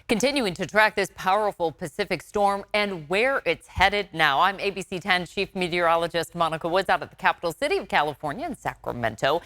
Continuing to track this powerful Pacific storm and where it's headed now. I'm ABC 10 Chief Meteorologist Monica Woods out at the capital city of California in Sacramento.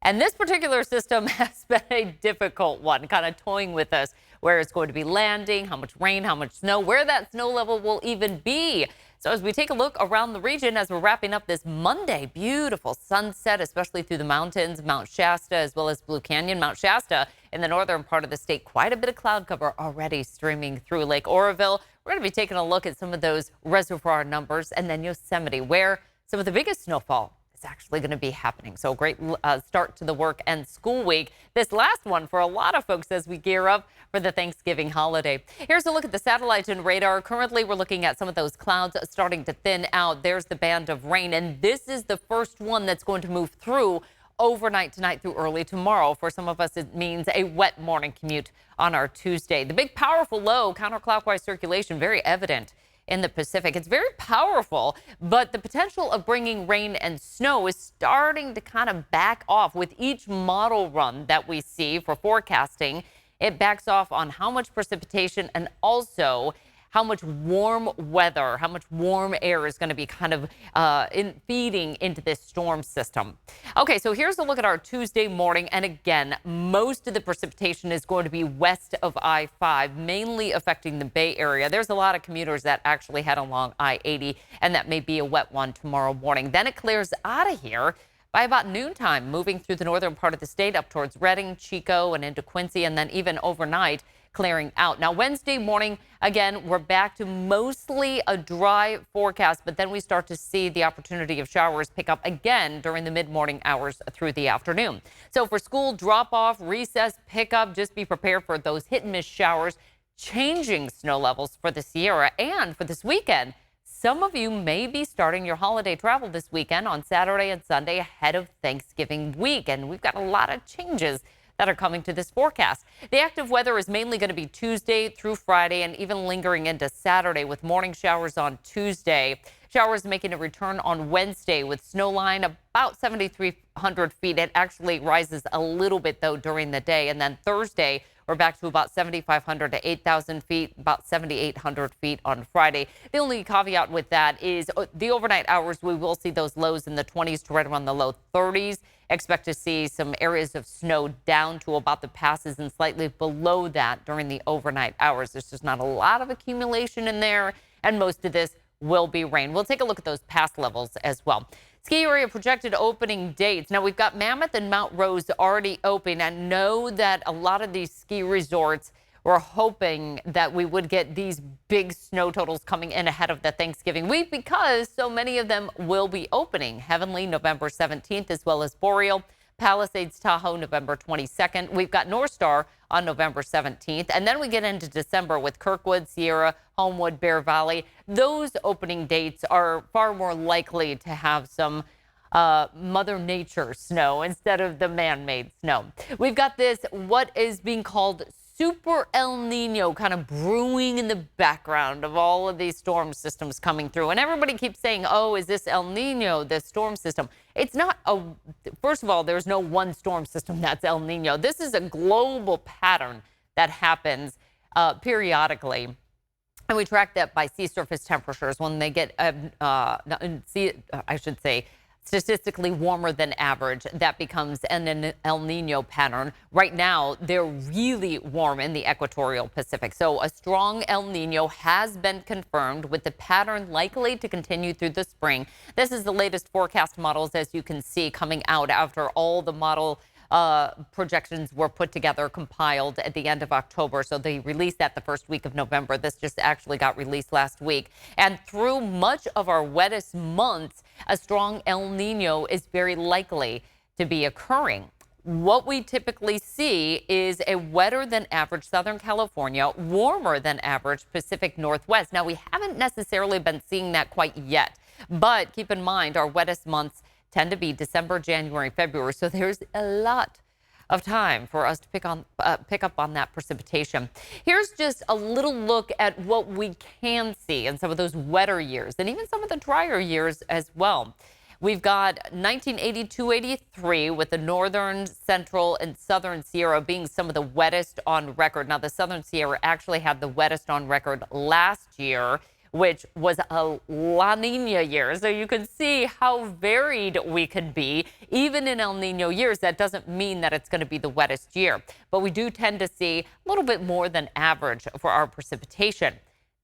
And this particular system has been a difficult one, kind of toying with us, where it's going to be landing, how much rain, how much snow, where that snow level will even be. So as we take a look around the region as we're wrapping up this Monday, beautiful sunset, especially through the mountains, Mount Shasta, as well as Blue Canyon. Mount Shasta in the northern part of the state, quite a bit of cloud cover already streaming through Lake Oroville. We're going to be taking a look at some of those reservoir numbers, and then Yosemite, where some of the biggest snowfall is actually going to be happening. So a great start to the work and school week. This last one for a lot of folks as we gear up for the Thanksgiving holiday. Here's a look at the satellite and radar. Currently, we're looking at some of those clouds starting to thin out. There's the band of rain, and this is the first one that's going to move through overnight tonight through early tomorrow. For some of us, it means a wet morning commute on our Tuesday. The big powerful low counterclockwise circulation, very evident in the Pacific. It's very powerful, but the potential of bringing rain and snow is starting to kind of back off with each model run that we see for forecasting. It backs off on how much precipitation and also how much warm weather, how much warm air is going to be kind of feeding into this storm system. Okay, so here's a look at our Tuesday morning. And again, most of the precipitation is going to be west of I-5, mainly affecting the Bay Area. There's a lot of commuters that actually head along I-80, and that may be a wet one tomorrow morning. Then it clears out of here by about noontime, moving through the northern part of the state up towards Redding, Chico, and into Quincy, and then even overnight clearing out. Now, Wednesday morning, again, we're back to mostly a dry forecast, but then we start to see the opportunity of showers pick up again during the mid-morning hours through the afternoon. So for school drop-off, recess, pickup, just be prepared for those hit-and-miss showers, changing snow levels for the Sierra. And for this weekend, some of you may be starting your holiday travel this weekend on Saturday and Sunday ahead of Thanksgiving week. And we've got a lot of changes that are coming to this forecast. The active weather is mainly going to be Tuesday through Friday and even lingering into Saturday with morning showers on Tuesday. Showers making a return on Wednesday with snow line about 7,300 feet. It actually rises a little bit, though, during the day. And then Thursday, we're back to about 7,500 to 8,000 feet, about 7,800 feet on Friday. The only caveat with that is the overnight hours, we will see those lows in the 20s to right around the low 30s. Expect to see some areas of snow down to about the passes and slightly below that during the overnight hours. There's just not a lot of accumulation in there, and most of this will be rain. We'll take a look at those pass levels as well. Ski area projected opening dates. Now, we've got Mammoth and Mount Rose already open, and know that a lot of these ski resorts were hoping that we would get these big snow totals coming in ahead of the Thanksgiving week because so many of them will be opening. Heavenly, November 17th, as well as Boreal. Palisades, Tahoe, November 22nd. We've got North Star on November 17th. And then we get into December with Kirkwood, Sierra, Homewood, Bear Valley. Those opening dates are far more likely to have some Mother Nature snow instead of the man-made snow. We've got this, what is being called Super El Nino, kind of brewing in the background of all of these storm systems coming through. And everybody keeps saying, oh, is this El Nino, this storm system? It's not first of all, there's no one storm system that's El Nino. This is a global pattern that happens periodically. And we track that by sea surface temperatures when they get, I should say, statistically warmer than average. That becomes an El Nino pattern. Right now, they're really warm in the equatorial Pacific. So a strong El Nino has been confirmed with the pattern likely to continue through the spring. This is the latest forecast models, as you can see, coming out after all the model projections were put together, compiled at the end of October. So they released that the first week of November. This just actually got released last week. And through much of our wettest months, a strong El Nino is very likely to be occurring. What we typically see is a wetter than average Southern California, warmer than average Pacific Northwest. Now, we haven't necessarily been seeing that quite yet, but keep in mind our wettest months tend to be December, January, February. So there's a lot of time for us to pick up on that precipitation. Here's just a little look at what we can see in some of those wetter years and even some of the drier years as well. We've got 1982-83 with the northern, central, and southern Sierra being some of the wettest on record. Now, the southern Sierra actually had the wettest on record last year, which was a La Nina year. So you can see how varied we can be. Even in El Nino years, that doesn't mean that it's going to be the wettest year. But we do tend to see a little bit more than average for our precipitation.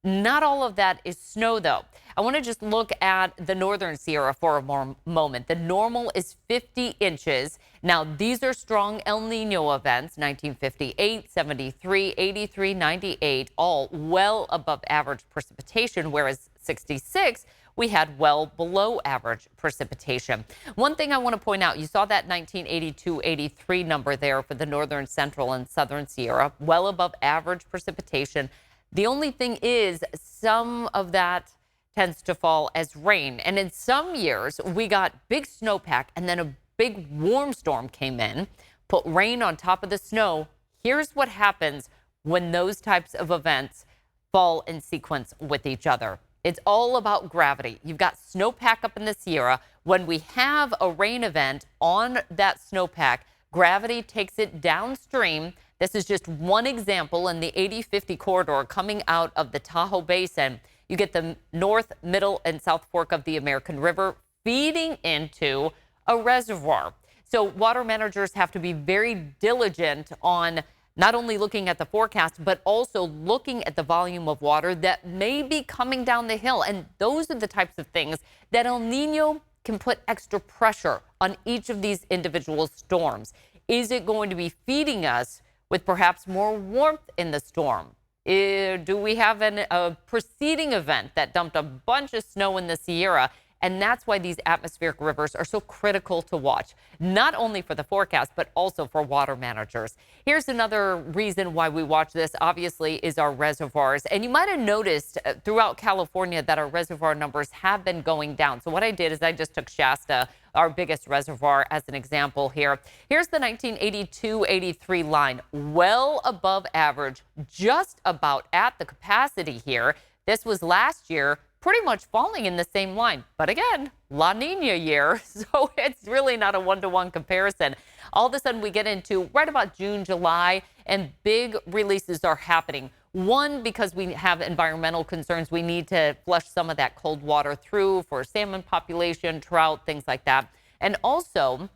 Not all of that is snow, though. I want to just look at the northern Sierra for a moment. The normal is 50 inches. Now, these are strong El Nino events, 1958, 73, 83, 98, all well above average precipitation, whereas 66, we had well below average precipitation. One thing I want to point out, you saw that 1982-83 number there for the northern, central, and southern Sierra, well above average precipitation. The only thing is some of that tends to fall as rain. And in some years, we got big snowpack and then a big warm storm came in, put rain on top of the snow. Here's what happens when those types of events fall in sequence with each other. It's all about gravity. You've got snowpack up in the Sierra. When we have a rain event on that snowpack, gravity takes it downstream. This is just one example in the 80-50 corridor coming out of the Tahoe Basin. You get the north, middle, and south fork of the American River feeding into a reservoir. So water managers have to be very diligent on not only looking at the forecast, but also looking at the volume of water that may be coming down the hill. And those are the types of things that El Nino can put extra pressure on each of these individual storms. Is it going to be feeding us with perhaps more warmth in the storm? Do we have a preceding event that dumped a bunch of snow in the Sierra? And that's why these atmospheric rivers are so critical to watch, not only for the forecast, but also for water managers. Here's another reason why we watch this, obviously, is our reservoirs. And you might have noticed throughout California that our reservoir numbers have been going down. So what I did is I just took Shasta, our biggest reservoir, as an example here. Here's the 1982-83 line, well above average, just about at the capacity here. This was last year, pretty much falling in the same line. But again, La Nina year, so it's really not a one-to-one comparison. All of a sudden, we get into right about June, July, and big releases are happening. One, because we have environmental concerns. We need to flush some of that cold water through for salmon population, trout, things like that. And also,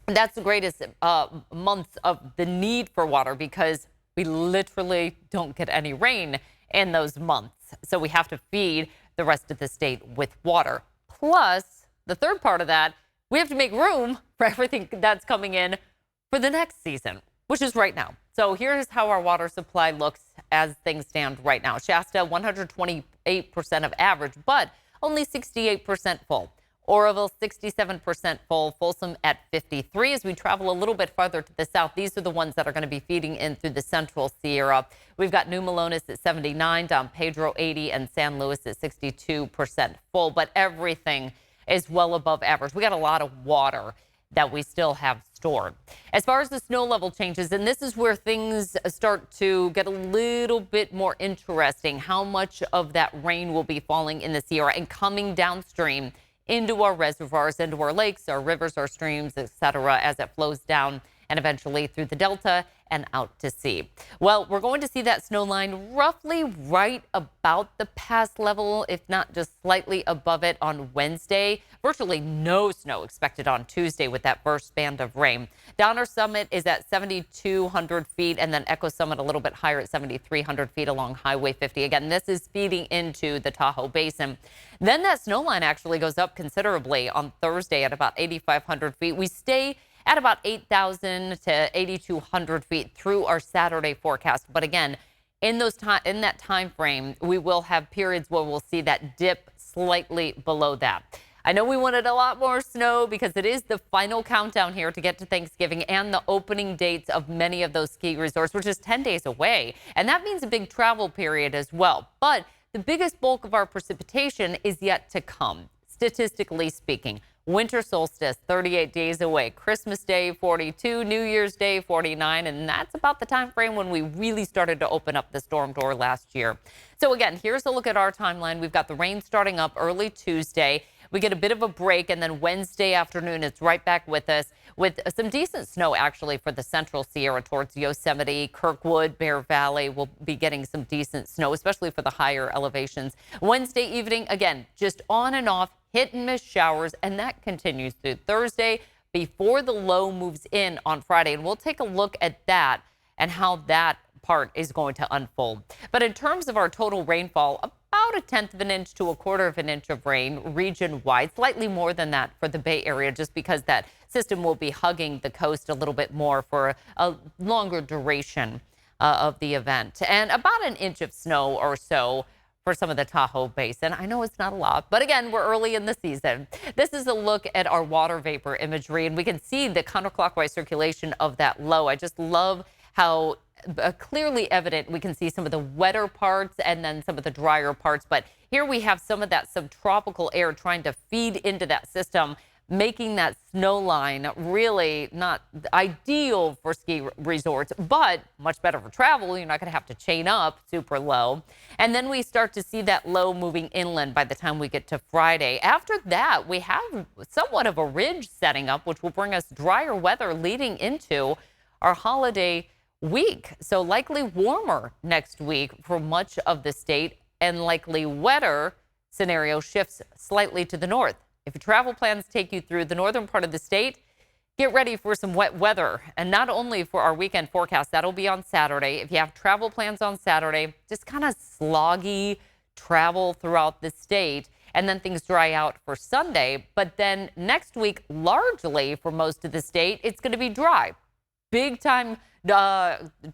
that's the greatest months of the need for water because we literally don't get any rain in those months. So we have to feed the rest of the state with water. Plus, the third part of that, we have to make room for everything that's coming in for the next season, which is right now. So here's how our water supply looks as things stand right now. Shasta, 128% of average, but only 68% full. Oroville, 67% full. Folsom at 53. As we travel a little bit farther to the south, these are the ones that are going to be feeding in through the central Sierra. We've got New Melones at 79, Don Pedro 80, and San Luis at 62% full. But everything is well above average. We got a lot of water that we still have stored. As far as the snow level changes, and this is where things start to get a little bit more interesting, how much of that rain will be falling in the Sierra and coming downstream into our reservoirs, into our lakes, our rivers, our streams, etc., as it flows down and eventually through the Delta and out to sea. Well, we're going to see that snow line roughly right about the pass level, if not just slightly above it on Wednesday. Virtually no snow expected on Tuesday with that first band of rain. Donner Summit is at 7,200 feet, and then Echo Summit a little bit higher at 7,300 feet along Highway 50. Again, this is feeding into the Tahoe Basin. Then that snow line actually goes up considerably on Thursday at about 8,500 feet. We stay at about 8,000 to 8,200 feet through our Saturday forecast. But again, in that time frame, we will have periods where we'll see that dip slightly below that. I know we wanted a lot more snow because it is the final countdown here to get to Thanksgiving and the opening dates of many of those ski resorts, which is 10 days away. And that means a big travel period as well. But the biggest bulk of our precipitation is yet to come, statistically speaking. Winter solstice, 38 days away. Christmas Day, 42. New Year's Day, 49. And that's about the time frame when we really started to open up the storm door last year. So again, here's a look at our timeline. We've got the rain starting up early Tuesday. We get a bit of a break, and then Wednesday afternoon, it's right back with us with some decent snow, actually, for the central Sierra towards Yosemite, Kirkwood, Bear Valley. We'll be getting some decent snow, especially for the higher elevations. Wednesday evening, again, just on and off, hit and miss showers, and that continues through Thursday before the low moves in on Friday. And we'll take a look at that and how that part is going to unfold. But in terms of our total rainfall, about 1/10 of an inch to 1/4 of an inch of rain region-wide, slightly more than that for the Bay Area, just because that system will be hugging the coast a little bit more for a longer duration of the event. And about 1 inch of snow or so for some of the Tahoe Basin. I know it's not a lot, but again, we're early in the season. This is a look at our water vapor imagery, and we can see the counterclockwise circulation of that low. I just love how clearly evident we can see some of the wetter parts and then some of the drier parts. But here we have some of that subtropical air trying to feed into that system, making that snow line really not ideal for ski resorts, but much better for travel. You're not going to have to chain up super low. And then we start to see that low moving inland by the time we get to Friday. After that, we have somewhat of a ridge setting up, which will bring us drier weather leading into our holiday week. So likely warmer next week for much of the state, and likely wetter scenario shifts slightly to the north. If your travel plans take you through the northern part of the state, get ready for some wet weather. And not only for our weekend forecast, that'll be on Saturday. If you have travel plans on Saturday, just kind of sloggy travel throughout the state. And then things dry out for Sunday. But then next week, largely for most of the state, it's going to be dry. Big time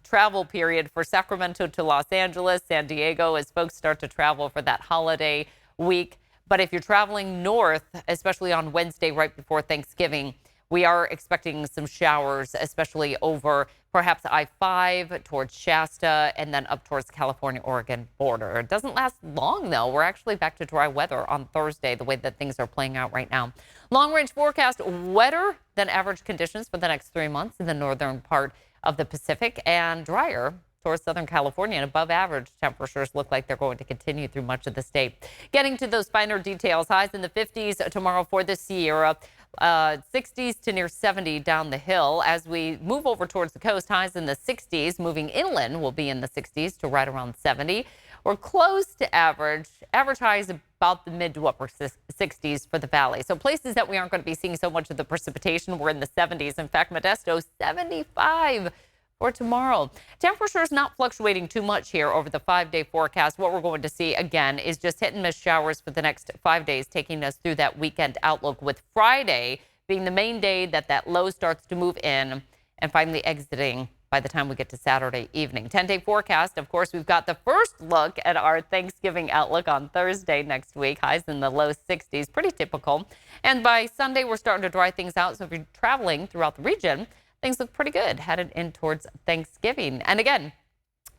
travel period for Sacramento to Los Angeles, San Diego, as folks start to travel for that holiday week. But if you're traveling north, especially on Wednesday right before Thanksgiving, we are expecting some showers, especially over perhaps I-5 towards Shasta and then up towards the California-Oregon border. It doesn't last long, though. We're actually back to dry weather on Thursday, the way that things are playing out right now. Long-range forecast, wetter than average conditions for the next 3 months in the northern part of the Pacific, and drier towards Southern California, and above average temperatures look like they're going to continue through much of the state. Getting to those finer details, highs in the 50s tomorrow for the Sierra, 60s to near 70 down the hill. As we move over towards the coast, highs in the 60s. Moving inland, will be in the 60s to right around 70. We're close to average. Average highs about the mid to upper 60s for the valley. So places that we aren't going to be seeing so much of the precipitation, we're in the 70s. In fact, Modesto, 75 for tomorrow. Temperatures not fluctuating too much here over the 5-day forecast. What we're going to see again is just hit and miss showers for the next 5 days, taking us through that weekend outlook, with Friday being the main day that low starts to move in and finally exiting by the time we get to Saturday evening. 10-day forecast. Of course, we've got the first look at our Thanksgiving outlook on Thursday next week. Highs in the low 60s, pretty typical. And by Sunday, we're starting to dry things out. So if you're traveling throughout the region, things look pretty good headed in towards Thanksgiving. And again,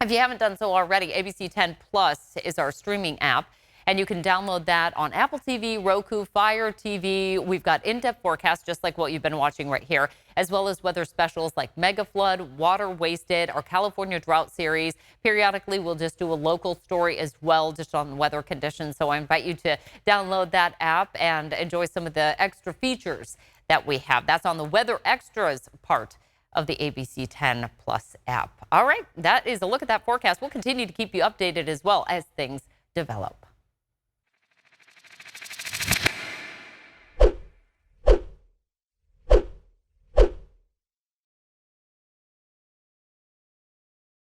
if you haven't done so already, ABC 10 Plus is our streaming app, and you can download that on Apple TV, Roku, Fire TV. We've got in-depth forecasts just like what you've been watching right here, as well as weather specials like Mega Flood, Water Wasted, our California Drought Series. Periodically, we'll just do a local story as well, just on weather conditions. So I invite you to download that app and enjoy some of the extra features that we have. That's on the Weather Extras part of the ABC 10 Plus app. All right, that is a look at that forecast. We'll continue to keep you updated as well as things develop.